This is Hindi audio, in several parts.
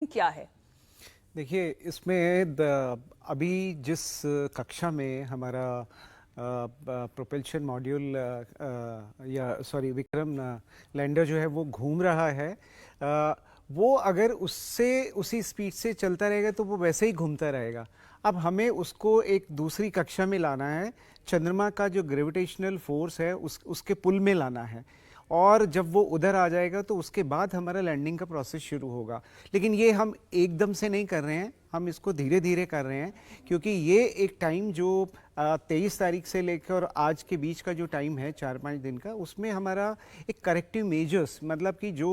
क्या है? देखिए, इसमें अभी जिस कक्षा में हमारा प्रोपल्शन मॉड्यूल या सॉरी विक्रम लैंडर जो है वो घूम रहा है, वो अगर उससे उसी स्पीड से चलता रहेगा तो वो वैसे ही घूमता रहेगा। अब हमें उसको एक दूसरी कक्षा में लाना है, चंद्रमा का जो ग्रेविटेशनल फोर्स है उसके पुल में लाना है, और जब वो उधर आ जाएगा तो उसके बाद हमारा लैंडिंग का प्रोसेस शुरू होगा। लेकिन ये हम एकदम से नहीं कर रहे हैं, हम इसको धीरे धीरे कर रहे हैं, क्योंकि ये एक टाइम जो 23 तारीख से लेकर और आज के बीच का जो टाइम है 4-5 दिन का, उसमें हमारा एक करेक्टिव मेजर्स, मतलब कि जो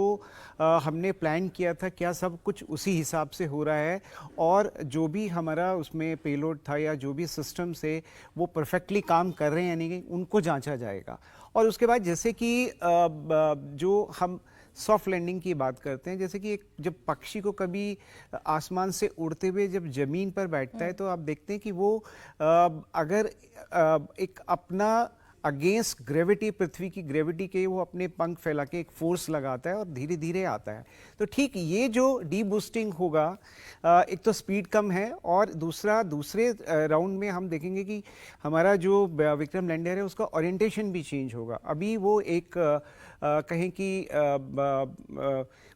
हमने प्लान किया था क्या सब कुछ उसी हिसाब से हो रहा है, और जो भी हमारा उसमें पेलोड था या जो भी सिस्टम से वो परफेक्टली काम कर रहे हैं या नहीं, उनको जांचा जाएगा। और उसके बाद जैसे कि जो हम सॉफ्ट लैंडिंग की बात करते हैं, जैसे कि एक जब पक्षी को कभी आसमान से उड़ते हुए जब जमीन पर बैठता है तो आप देखते हैं कि वो अगर एक अपना अगेंस्ट ग्रेविटी, पृथ्वी की ग्रेविटी के वो अपने पंख फैला के एक फोर्स लगाता है और धीरे धीरे आता है। तो ठीक ये जो डी बूस्टिंग होगा, एक तो स्पीड कम है, और दूसरे राउंड में हम देखेंगे कि हमारा जो विक्रम लैंडर है उसका ओरिएंटेशन भी चेंज होगा। अभी वो एक कहें कि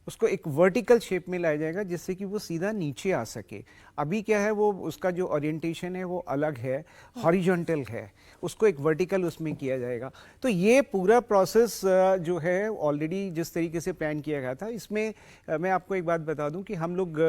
उसको एक वर्टिकल शेप में लाया जाएगा जिससे कि वो सीधा नीचे आ सके। अभी क्या है, वो उसका जो ओरिएंटेशन है वो अलग है, हॉरिजॉन्टल है, उसको एक वर्टिकल उसमें किया जाएगा। तो ये पूरा प्रोसेस जो है ऑलरेडी जिस तरीके से प्लान किया गया था, इसमें मैं आपको एक बात बता दूं कि हम लोग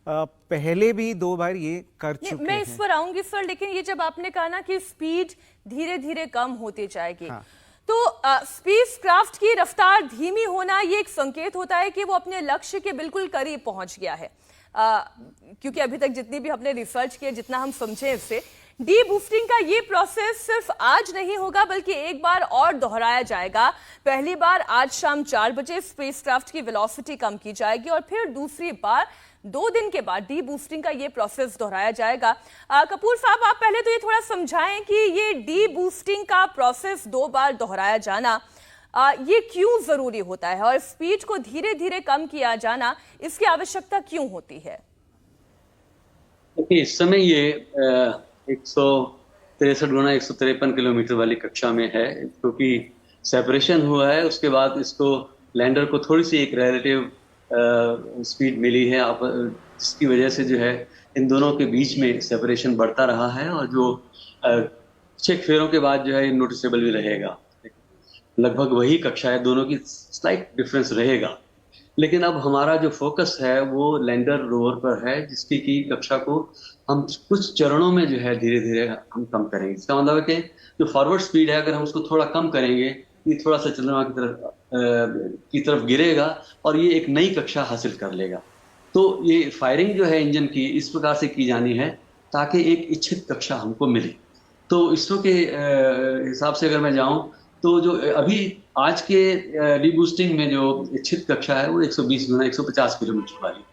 पहले भी 2 बार ये कर चुके हैं। मैं इस पर आऊंगी सर, लेकिन ये जब आपने कहा ना कि स्पीड धीरे धीरे कम होती जाएगी, हाँ। तो स्पेस क्राफ्ट की रफ्तार धीमी होना ये एक संकेत होता है कि वो अपने लक्ष्य के बिल्कुल करीब पहुंच गया है, क्योंकि अभी तक जितनी भी हमने रिसर्च किया, जितना हम समझे इससे, डी बूस्टिंग का ये प्रोसेस सिर्फ आज नहीं होगा बल्कि एक बार और दोहराया जाएगा। पहली बार आज शाम 4 बजे स्पेसक्राफ्ट की वेलोसिटी कम की जाएगी और फिर दूसरी बार 2 दिन के बाद डी बूस्टिंग का ये प्रोसेस दोहराया जाएगा। कपूर साहब, आप पहले तो ये थोड़ा समझाएं कि ये डी बूस्टिंग का प्रोसेस 2 बार दोहराया जाना ये क्यों जरूरी होता है, और स्पीड को धीरे धीरे कम किया जाना इसकी आवश्यकता क्यों होती है? इस समय ये 163 गुना 153 किलोमीटर वाली कक्षा में है, क्योंकि सेपरेशन हुआ है। उसके बाद इसको लैंडर को थोड़ी सी एक रिलेटिव स्पीड मिली है, जिसकी वजह से जो है इन दोनों के बीच में सेपरेशन बढ़ता रहा है, और जो 6 फेरों के बाद जो है नोटिसेबल भी रहेगा। लगभग वही कक्षा है, दोनों की स्लाइट डिफरेंस रहेगा। लेकिन अब हमारा जो फोकस है वो लैंडर रोवर पर है, जिसकी की कक्षा को हम कुछ चरणों में जो है धीरे धीरे हम कम करेंगे। इसका मतलब है कि जो फॉरवर्ड स्पीड है, अगर हम उसको थोड़ा कम करेंगे, ये थोड़ा सा चंद्रमा की तरफ गिरेगा और ये एक नई कक्षा हासिल कर लेगा। तो ये फायरिंग जो है इंजन की इस प्रकार से की जानी है ताकि एक इच्छित कक्षा हमको मिले। तो इसरो के हिसाब से अगर मैं जाऊं तो जो अभी आज के डी बूस्टिंग में जो इच्छित कक्षा है वो 120 गुना 150 किलोमीटर वाली,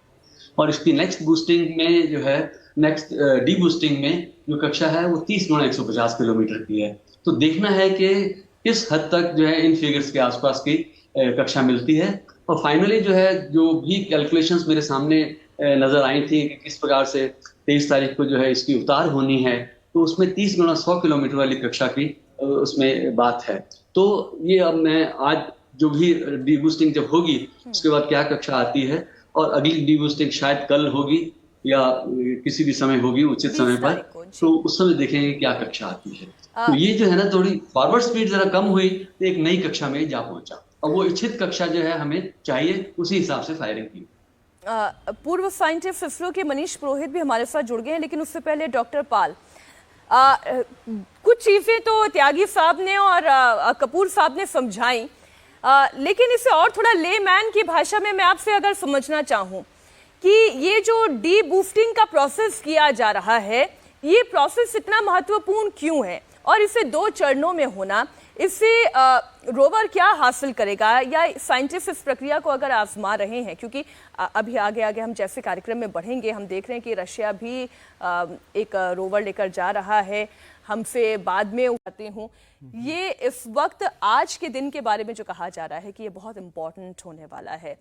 और इसकी नेक्स्ट बूस्टिंग में जो है नेक्स्ट डी बूस्टिंग में जो कक्षा है वो 30 गुना 150 किलोमीटर की है। तो देखना है कि किस हद तक जो है इन फिगर्स के आसपास की कक्षा मिलती है। और फाइनली जो है जो भी कैलकुलेशंस मेरे सामने नजर आई थी कि किस प्रकार से 23 तारीख को जो है इसकी उतार होनी है, तो उसमें 30 गुना 100 किलोमीटर वाली कक्षा की उसमें बात है। तो ये अब मैं आज जो भी डी बूस्टिंग जब होगी उसके बाद क्या कक्षा आती है, और अगली डी बूस्टिंग शायद कल होगी या किसी भी समय होगी उचित समय पर, तो उस समय देखेंगे क्या कक्षा आती है। तो ये जो है ना, थोड़ी फॉरवर्ड स्पीड जरा कम हुई तो एक नई कक्षा में जा पहुंचा, और वो इच्छित कक्षा जो है हमें चाहिए उसी हिसाब से फायरिंग की। पूर्व साइंटिस्ट इसरो के मनीष पुरोहित भी हमारे साथ जुड़ गए हैं, लेकिन उससे पहले डॉक्टर पाल, कुछ चीजें तो त्यागी साहब ने और कपूर साहब ने समझाई, लेकिन इसे और थोड़ा लेमैन की भाषा में मैं आपसे अगर समझना चाहूं कि ये जो डी बूस्टिंग का प्रोसेस किया जा रहा है, ये प्रोसेस इतना महत्वपूर्ण क्यों है, और इसे 2 चरणों में होना इससे रोवर क्या हासिल करेगा, या साइंटिस्ट इस प्रक्रिया को अगर आजमा रहे हैं, क्योंकि अभी आगे आगे हम जैसे कार्यक्रम में बढ़ेंगे हम देख रहे हैं कि रशिया भी एक रोवर लेकर जा रहा है, हमसे बाद में उठाती हूँ। ये इस वक्त आज के दिन के बारे में जो कहा जा रहा है कि ये बहुत इंपॉर्टेंट होने वाला है,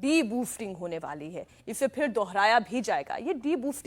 डी बूस्टिंग होने वाली है, इसे फिर दोहराया भी जाएगा। ये डी बूस्टिंग